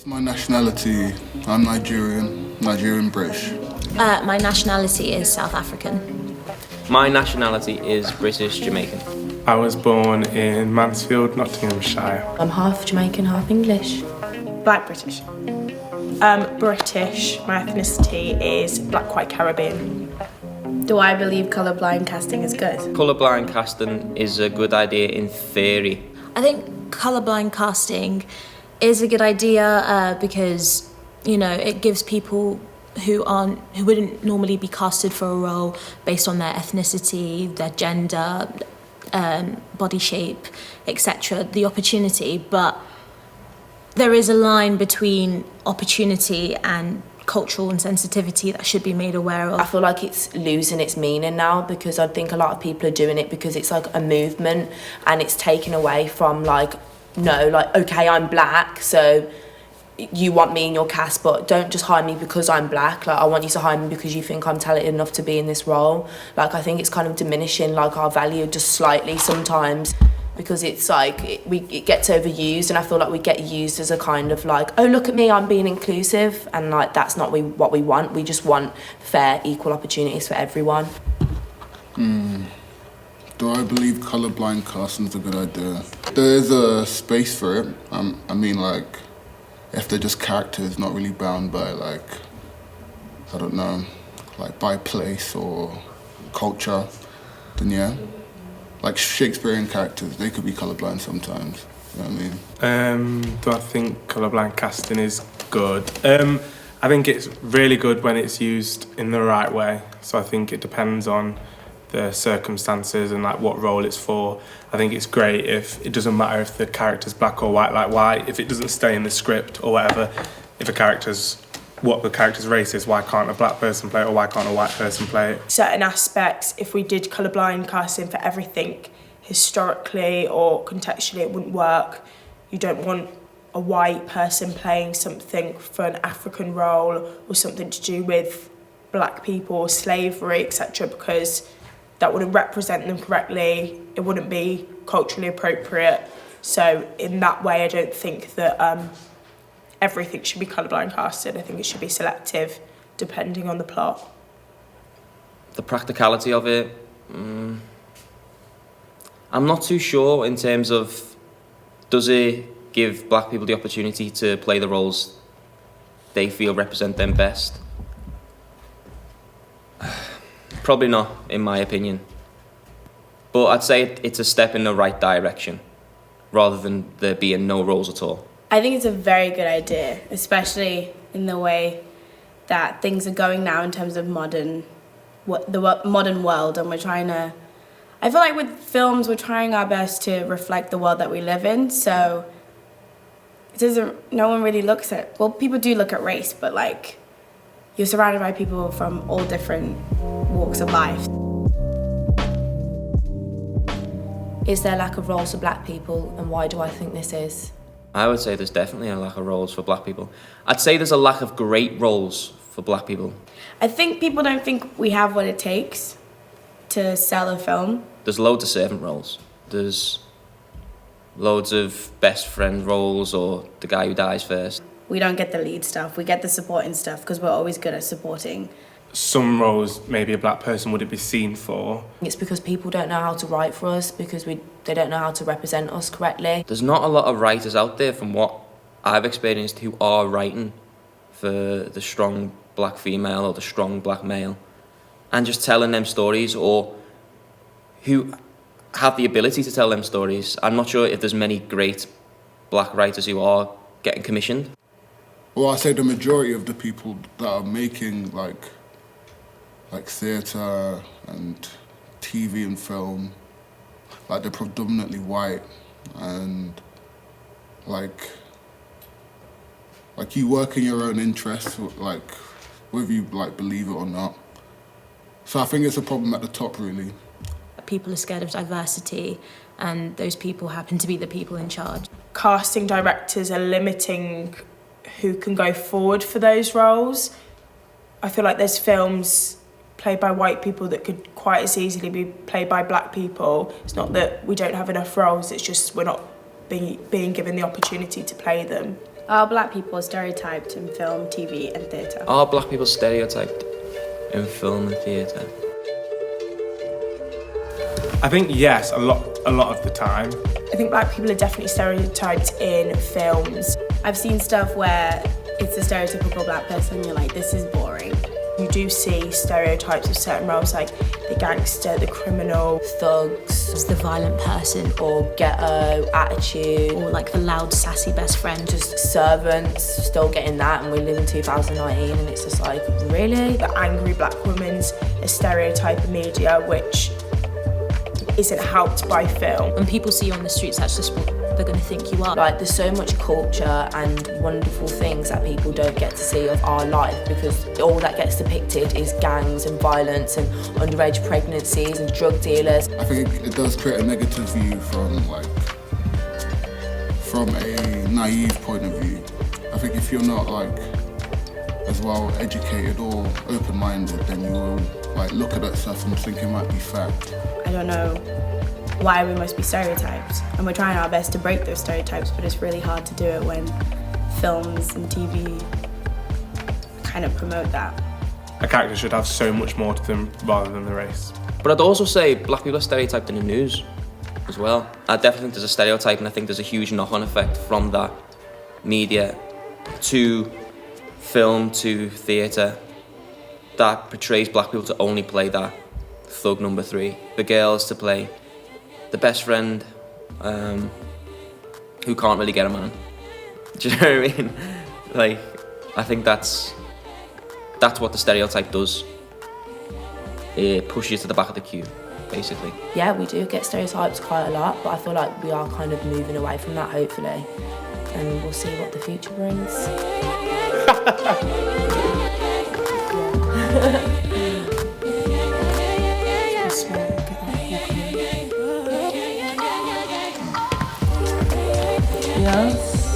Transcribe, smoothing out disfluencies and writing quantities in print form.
My nationality, I'm Nigerian British. My nationality is South African. My nationality is British Jamaican. I was born in Mansfield, Nottinghamshire. I'm half Jamaican, half English. Black British. British. My ethnicity is Black White Caribbean. Do I believe colourblind casting is good? Colourblind casting is a good idea in theory. I think colourblind casting is a good idea because, you know, it gives people who wouldn't normally be casted for a role based on their ethnicity, their gender, body shape, etc., the opportunity. But there is a line between opportunity and cultural insensitivity that should be made aware of. I feel like it's losing its meaning now because I think a lot of people are doing it because it's like a movement and it's taken away from like, no, like, okay, I'm black, so you want me in your cast, but don't just hire me because I'm black. Like, I want you to hire me because you think I'm talented enough to be in this role. Like, I think it's kind of diminishing like our value just slightly sometimes because it's like it gets overused, and I feel like we get used as a kind of like, oh, look at me, I'm being inclusive, and like that's not what we want. We just want fair, equal opportunities for everyone. Do I believe colourblind casting is a good idea? There is a space for it. I mean, like, if they're just characters, not really bound by, like, I don't know, like by place or culture, then yeah. Like Shakespearean characters, they could be colourblind sometimes. You know what I mean? Do I think colourblind casting is good? I think it's really good when it's used in the right way. So I think it depends on the circumstances and like what role it's for. I think it's great if it doesn't matter if the character's black or white, like why, if it doesn't stay in the script or whatever, if what the character's race is, why can't a black person play it or why can't a white person play it? Certain aspects, if we did colourblind casting for everything, historically or contextually, it wouldn't work. You don't want a white person playing something for an African role or something to do with black people or slavery, etc., because that wouldn't represent them correctly. It wouldn't be culturally appropriate. So in that way, I don't think that everything should be colourblind casted. I think it should be selective, depending on the plot. The practicality of it, I'm not too sure in terms of, does it give black people the opportunity to play the roles they feel represent them best? Probably not, in my opinion. But I'd say it's a step in the right direction, rather than there being no roles at all. I think it's a very good idea, especially in the way that things are going now in terms of the modern world, and we're trying to, I feel like with films we're trying our best to reflect the world that we live in, so no one really looks at, well, people do look at race, but like you're surrounded by people from all different walks of life. Is there a lack of roles for black people, and why do I think this is? I would say there's definitely a lack of roles for black people. I'd say there's a lack of great roles for black people. I think people don't think we have what it takes to sell a film. There's loads of servant roles. There's loads of best friend roles or the guy who dies first. We don't get the lead stuff, we get the supporting stuff because we're always good at supporting. Some roles maybe a black person wouldn't be seen for. It's because people don't know how to write for us because they don't know how to represent us correctly. There's not a lot of writers out there, from what I've experienced, who are writing for the strong black female or the strong black male and just telling them stories, or who have the ability to tell them stories. I'm not sure if there's many great black writers who are getting commissioned. Well, I say the majority of the people that are making like theatre and TV and film, like they're predominantly white, and like you work in your own interests, like whether you like believe it or not. So I think it's a problem at the top, really. People are scared of diversity, and those people happen to be the people in charge. Casting directors are limiting who can go forward for those roles. I feel like there's films played by white people that could quite as easily be played by black people. It's not that we don't have enough roles, it's just we're not being given the opportunity to play them. Are black people stereotyped in film, TV and theatre? Are black people stereotyped in film and theatre? I think yes, a lot of the time. I think black people are definitely stereotyped in films. I've seen stuff where it's a stereotypical black person and you're like, this is boring. You do see stereotypes of certain roles, like the gangster, the criminal, Thugs The violent person, or ghetto attitude, or like the loud, sassy best friend. just servants, still getting that, and we live in 2019 and it's just like, really? the angry black woman's a stereotype in media which isn't helped by film. When people see you on the streets, that's just what they're going to think you are. Like, there's so much culture and wonderful things that people don't get to see of our life, because all that gets depicted is gangs and violence and underage pregnancies and drug dealers. I think it does create a negative view from a naive point of view. I think if you're not like as well educated or open-minded, then you will like look at that stuff and think it might be fact. I don't know why we must be stereotyped, and we're trying our best to break those stereotypes, but it's really hard to do it when films and TV kind of promote that. A character should have so much more to them rather than the race. But I'd also say black people are stereotyped in the news as well. I definitely think there's a stereotype, and I think there's a huge knock-on effect from that media to film to theatre that portrays black people to only play that thug number 3, the girls to play the best friend who can't really get a man. Do you know what I mean? Like, I think that's what the stereotype does. It pushes you to the back of the queue, basically. Yeah, we do get stereotypes quite a lot, but I feel like we are kind of moving away from that, hopefully, and we'll see what the future brings. Yes.